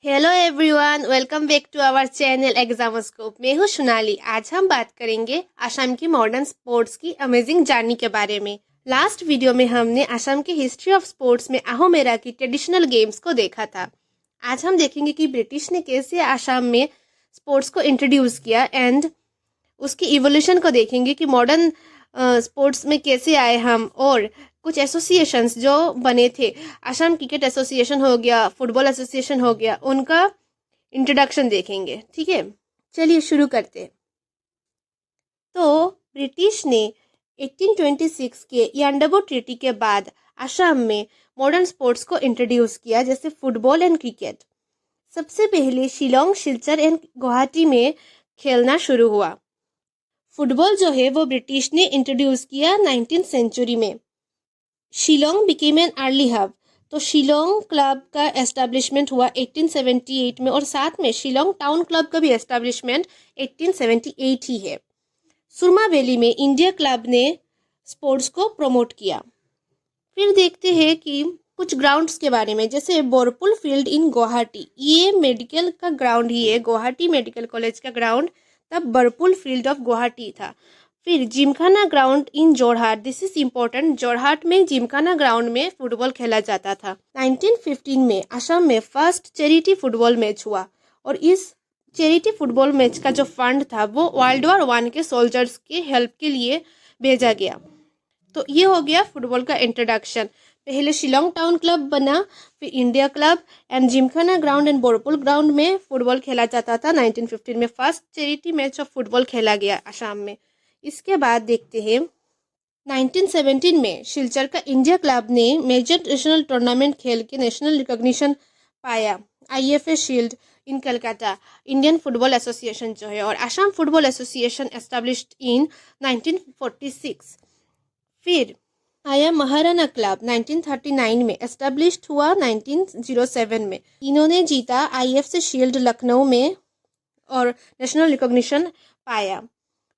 Hello everyone, welcome back to our channel Examoscope. मैं हूँ सोनाली। आज हम बात करेंगे आसाम की मॉडर्न स्पोर्ट्स की अमेजिंग जर्नी के बारे में। लास्ट वीडियो में हमने आसाम की हिस्ट्री ऑफ स्पोर्ट्स में आहो मेरा की ट्रेडिशनल गेम्स को देखा था। आज हम देखेंगे कि ब्रिटिश ने कैसे आसाम में स्पोर्ट्स को इंट्रोड्यूस किया एंड उसकी इवोल्यूशन को देखेंगे कि मॉडर्न स्पोर्ट्स में कैसे आए हम, और कुछ एसोसिएशंस जो बने थे, आसाम क्रिकेट एसोसिएशन हो गया, फुटबॉल एसोसिएशन हो गया, उनका इंट्रोडक्शन देखेंगे। ठीक है, चलिए शुरू करते हैं। तो ब्रिटिश ने 1826 के यांडबो ट्रीटी के बाद आसाम में मॉडर्न स्पोर्ट्स को इंट्रोड्यूस किया, जैसे फुटबॉल एंड क्रिकेट। सबसे पहले शिलोंग, सिलचर एंड गुवाहाटी में खेलना शुरू हुआ। फुटबॉल जो है वो ब्रिटिश ने इंट्रोड्यूस किया 19th सेंचुरी में। Shillong became an early hub, तो शिलोंग क्लब का एस्टेब्लिशमेंट हुआ 1878 में, और साथ में शिलोंग टाउन क्लब का भी एस्टेब्लिशमेंट 1878 ही है। सुरमा वैली में इंडिया क्लब ने स्पोर्ट्स को प्रमोट किया। फिर देखते हैं कि कुछ ग्राउंड्स के बारे में, जैसे बोरपुल फील्ड इन गुवाहाटी, ये मेडिकल का ग्राउंड ही है। गुवाहाटी मेडिकल कॉलेज का ग्राउंड तब बोरपुल फील्ड ऑफ गुवाहाटी था। फिर Gymkhana ground in Jorhat, this is important. Jorhat में जिमखाना ग्राउंड में फुटबॉल खेला जाता था। 1915 में आसाम में फर्स्ट चैरिटी फुटबॉल मैच हुआ, और इस चैरिटी फुटबॉल मैच का जो फंड था वो वर्ल्ड वॉर 1 के सोल्जर्स के हेल्प के लिए भेजा गया। तो ये हो गया फुटबॉल का इंट्रोडक्शन। पहले शिलोंग टाउन क्लब बना, फिर India club, and Gymkhana ground and Borpul ground में फुटबॉल खेला जाता था। 1915 में first charity match of football खेला गया आसाम में। इसके बाद देखते हैं 1917 में सिलचर का इंडिया क्लब ने मेजर नेशनल टूर्नामेंट खेल के नेशनल रिकॉग्निशन पाया। IFA शील्ड इन कलकत्ता, इंडियन फुटबॉल एसोसिएशन जो है, और Assam football association established in 1946। फिर आया महाराणा क्लब 1939 में, एस्टेब्लिश्ड हुआ 1907 में। इन्होंने जीता IFC शील्ड लखनऊ में और नेशनल रिकॉग्निशन पाया।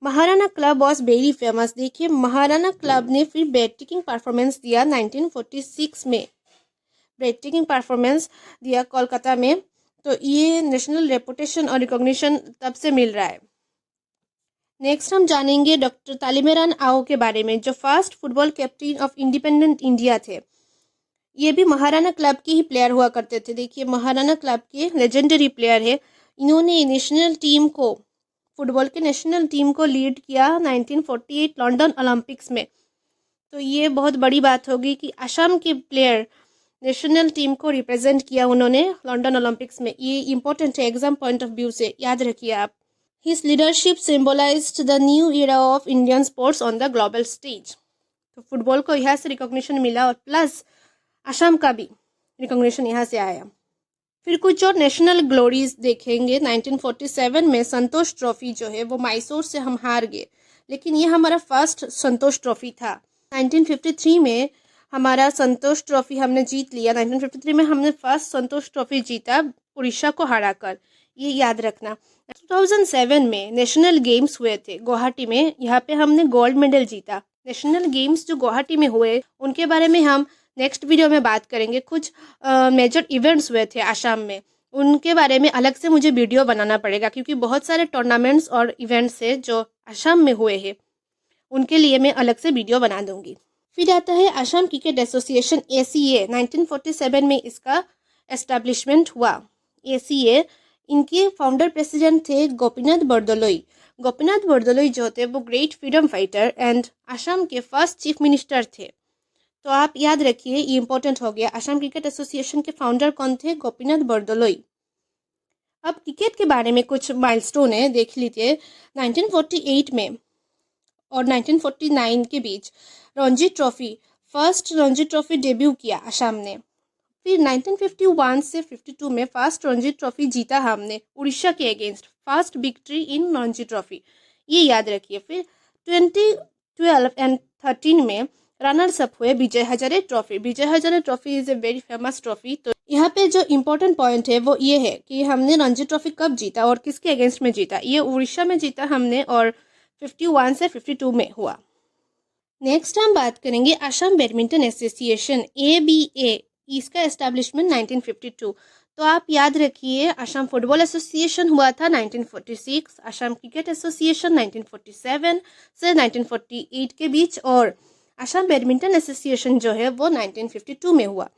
Maharana club was very famous. देखिए, महाराणा क्लब ने फिर ब्रेड टेकिंग परफॉर्मेंस दिया 1946 में, ब्रेड टेकिंग परफॉर्मेंस दिया कोलकाता में। तो ये नेशनल रेपुटेशन और रिकॉग्निशन तब से मिल रहा है। नेक्स्ट हम जानेंगे डॉक्टर तालिमेरान आओ के बारे में, जो first football captain of independent India थे। ये भी महाराणा क्लब के ही प्लेयर हुआ करते थे। देखिए, महाराणा क्लब के लेजेंडरी प्लेयर है। इन्होंने नेशनल टीम को, फुटबॉल के नेशनल टीम को लीड किया 1948 लंदन ओलंपिक्स में। तो ये बहुत बड़ी बात होगी कि असम के प्लेयर नेशनल टीम को रिप्रेजेंट किया उन्होंने लंदन ओलंपिक्स में। ये इंपॉर्टेंट है एग्जाम पॉइंट ऑफ व्यू से, याद रखिए आप। His leadership symbolized the new era of Indian sports on the global stage. तो फुटबॉल को यहाँ से रिकॉग्निशन मिला, और प्लस असम का भी रिकॉग्निशन यहाँ से आया। फिर कुछ और नेशनल ग्लोरीज देखेंगे। 1947 में संतोष ट्रॉफी जो है वो मैसूर से हम हार गए, लेकिन ये हमारा फर्स्ट संतोष ट्रॉफी था। 1953 में हमारा संतोष ट्रॉफी हमने जीत लिया। 1953 में हमने फर्स्ट संतोष ट्रॉफी जीता उड़ीसा को हराकर, ये याद रखना। 2007 में नेशनल गेम्स हुए थे गुवाहाटी में, यहाँ पे हमने गोल्ड मेडल जीता। नेशनल गेम्स जो गुवाहाटी में हुए उनके बारे में हम नेक्स्ट वीडियो में बात करेंगे। कुछ मेजर इवेंट्स हुए थे आसाम में, उनके बारे में अलग से मुझे वीडियो बनाना पड़ेगा, क्योंकि बहुत सारे टूर्नामेंट्स और इवेंट्स है जो आसाम में हुए हैं, उनके लिए मैं अलग से वीडियो बना दूंगी। फिर आता है आसाम क्रिकेट एसोसिएशन ACA। 1947 में इसका एस्टेब्लिशमेंट हुआ। ACA, इनके फाउंडर प्रेसिडेंट थे गोपीनाथ बरदलोई। गोपीनाथ बरदलोई जो थे वो great freedom fighter and Assam के फर्स्ट चीफ मिनिस्टर थे। तो आप याद रखिए, ये इंपॉर्टेंट हो गया। आसाम क्रिकेट एसोसिएशन के फाउंडर कौन थे? गोपीनाथ बरदलोई। अब क्रिकेट के बारे में कुछ माइलस्टोन है, देख लीजिए। 1948 में और 1949 के बीच Ranji trophy, first Ranji trophy debut किया आसाम ने। फिर 1951 से 52 में फर्स्ट रणजी ट्रॉफी जीता हमने उड़ीसा के against, first victory in Ranji trophy, ये याद रखिए। फिर 2012 एंड 13 में रनर्स अप हुए Vijay Hazare trophy. Vijay Hazare trophy is a very famous trophy. तो यहाँ पे जो इम्पोर्टेंट पॉइंट है वो ये है कि हमने रणजी ट्रॉफी कब जीता और किसके अगेंस्ट में जीता। ये उड़ीसा में जीता हमने, और 51 से 52 में हुआ। नेक्स्ट हम बात करेंगे आसाम बैडमिंटन एसोसिएशन ABA। इसका एस्टेब्लिशमेंट 1952। तो आप याद रखिए, असम फुटबॉल एसोसिएशन हुआ था 1946, असम क्रिकेट एसोसिएशन 1947 से 1948 के बीच, और असम बैडमिंटन एसोसिएशन जो है वो 1952 में हुआ।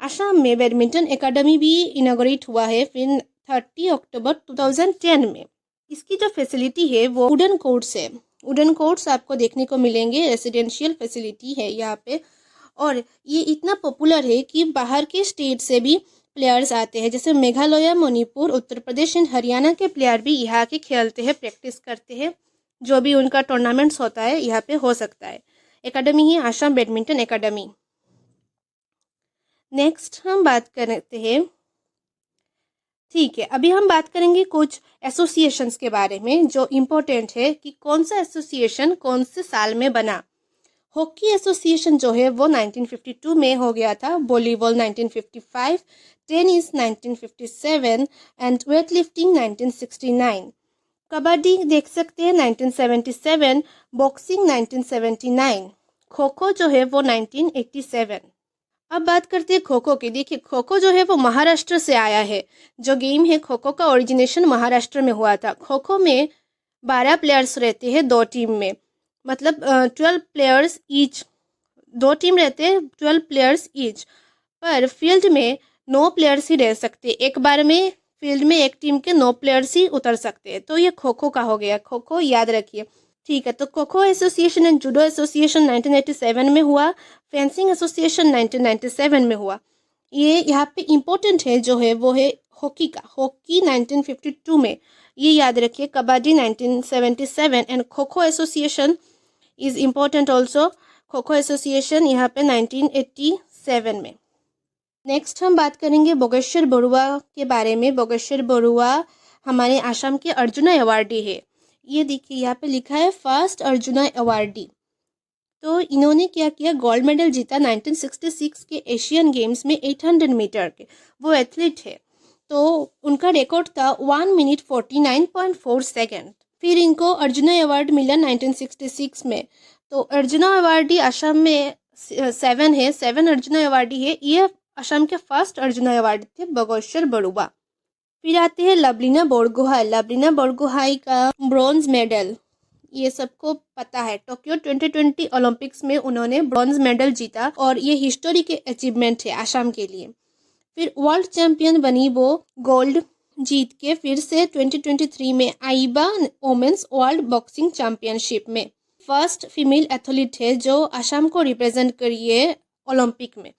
असम में बैडमिंटन एकेडमी भी इनॉग्रेट हुआ है फिर 30 अक्टूबर 2010 में। इसकी जो फैसिलिटी है वो वुडन कोर्ट्स है। वुडन कोर्ट्स आपको देखने को मिलेंगे, रेसिडेंशियल फैसिलिटी है यहाँ पे, और ये इतना पॉपुलर है कि बाहर के स्टेट से भी प्लेयर्स आते हैं, जैसे मेघालय, मणिपुर, उत्तर प्रदेश एंड हरियाणा के प्लेयर भी यहाँ के खेलते हैं, प्रैक्टिस करते हैं। जो भी उनका टूर्नामेंट्स होता है यहाँ पे हो सकता है। एकेडमी ही असम बैडमिंटन एकेडमी। नेक्स्ट हम बात करते हैं, ठीक है, अभी हम बात करेंगे कुछ एसोसिएशंस के बारे में जो इम्पोर्टेंट है कि कौन सा एसोसिएशन कौन से साल में बना। हॉकी एसोसिएशन जो है वो 1952 में हो गया था, volleyball 1955, tennis 1957 and weight lifting 1969। Kabaddi देख सकते हैं 1977, बॉक्सिंग 1979, खो खो जो है वो 1987। अब बात करते हैं खो खो की। देखिए, खो खो जो है वो महाराष्ट्र से आया है। जो गेम है खो खो का ओरिजिनेशन महाराष्ट्र में हुआ था। खो खो में 12 प्लेयर्स रहते हैं दो टीम में, मतलब 12 प्लेयर्स ईच। दो टीम रहते हैं, 12 प्लेयर्स ईच, पर फील्ड में 9 प्लेयर्स ही रह सकते। एक बार में फील्ड में एक टीम के 9 प्लेयर्स ही उतर सकते हैं। तो ये खो खो का हो गया, खो खो याद रखिए, ठीक है। तो kho kho association and judo association 1987 में हुआ, फेंसिंग एसोसिएशन 1997 में हुआ। ये यहाँ पे इम्पोर्टेंट है जो है वो है हॉकी का, हॉकी 1952 में, ये याद रखिए। Kabaddi 1977 and kho kho association is important also. Kho kho association यहाँ पे 1987 में। नेक्स्ट हम बात करेंगे बोगेश्वर बरुआ के बारे में। बोगेश्वर बरुआ हमारे आसाम के अर्जुना अवार्डी है। ये देखिए यहाँ पे लिखा है फर्स्ट अर्जुना अवार्डी। तो इन्होंने क्या किया, गोल्ड मेडल जीता 1966 के एशियन गेम्स में 800 मीटर के। वो एथलीट है, तो उनका रिकॉर्ड था 1 मिनट 49.4 सेकेंड। फिर इनको अर्जुना अवार्ड मिला 1966 में। तो अर्जुना अवार्डी असम में 7 है, 7 अर्जुना अवार्डी है। ये असम के फर्स्ट अर्जुना अवार्डी थे बोगेश्वर बरुआ। फिर आते हैं लवलीना बोरगोहाई। लवलीना बोरगोहाई का ब्रॉन्ज मेडल ये सबको पता है। टोक्यो 2020 ओलंपिक्स में उन्होंने ब्रॉन्ज मेडल जीता और ये हिस्टोरिक अचीवमेंट है आसाम के लिए। फिर वर्ल्ड चैंपियन बनी वो गोल्ड जीत के फिर से 2023 में आईबा वोमेन्स वर्ल्ड बॉक्सिंग चैंपियनशिप में। फर्स्ट फीमेल एथलीट है जो आसाम को रिप्रेजेंट करी है ओलंपिक में।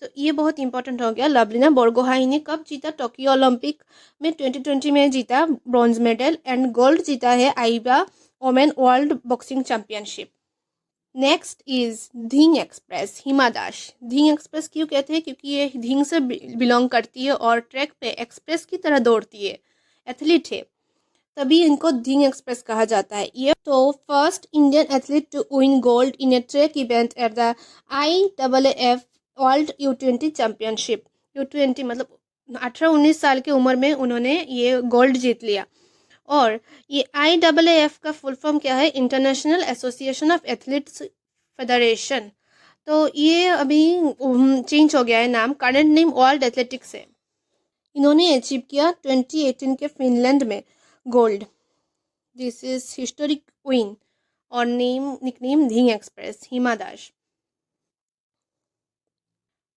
तो ये बहुत इंपॉर्टेंट हो गया। लवलीना बोरगोहाई ने कब जीता, टोक्यो ओलंपिक में 2020 में जीता ब्रॉन्ज मेडल, एंड गोल्ड जीता है AIBA women world boxing championship. Next is Dhing express, Hima Das. Dhing express क्यों कहते हैं, क्योंकि ये धिंग से बिलोंग करती है और ट्रैक पे एक्सप्रेस की तरह दौड़ती है, एथलीट है, तभी इनको धिंग एक्सप्रेस कहा जाता है। ये तो first Indian athlete to win gold in a track event at the IAAF world U20 championship. U20 मतलब 18-19 साल की उम्र में उन्होंने ये गोल्ड जीत लिया। और ये IAAF का फुल फॉर्म क्या है, international association of athletes federation. तो ये अभी चेंज हो गया है नाम, करंट नेम वर्ल्ड एथलेटिक्स है। इन्होंने अचीव किया 2018 के फिनलैंड में gold. This is historic win और निकनेम धिंग एक्सप्रेस, हिमा दास।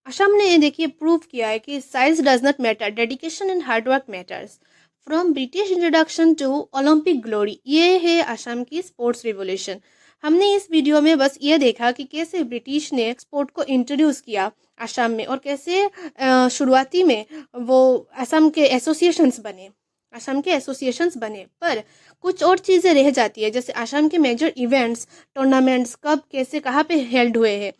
असम ने देखिए प्रूव किया है कि size does not matter, dedication and hard work matters. From British introduction to Olympic glory, ये है असम की स्पोर्ट्स रिवोल्यूशन। हमने इस वीडियो में बस ये देखा कि कैसे ब्रिटिश ने स्पोर्ट को इंट्रोड्यूस किया असम में और कैसे शुरुआती में वो असम के एसोसिएशंस बने। पर कुछ और चीज़ें रह जाती है, जैसे असम के मेजर इवेंट्स, टूर्नामेंट्स कब कैसे कहाँ पे हेल्ड हुए हैं।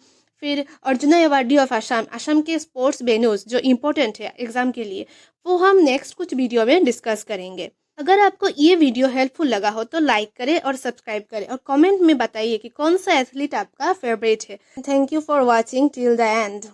फिर अर्जुना अवार्डी ऑफ असम के स्पोर्ट्स वेन्यूज जो इम्पोर्टेंट है एग्जाम के लिए, वो हम नेक्स्ट कुछ वीडियो में डिस्कस करेंगे। अगर आपको ये वीडियो हेल्पफुल लगा हो तो लाइक करें और सब्सक्राइब करें और कमेंट में बताइए कि कौन सा एथलीट आपका फेवरेट है। Thank you for watching till the end.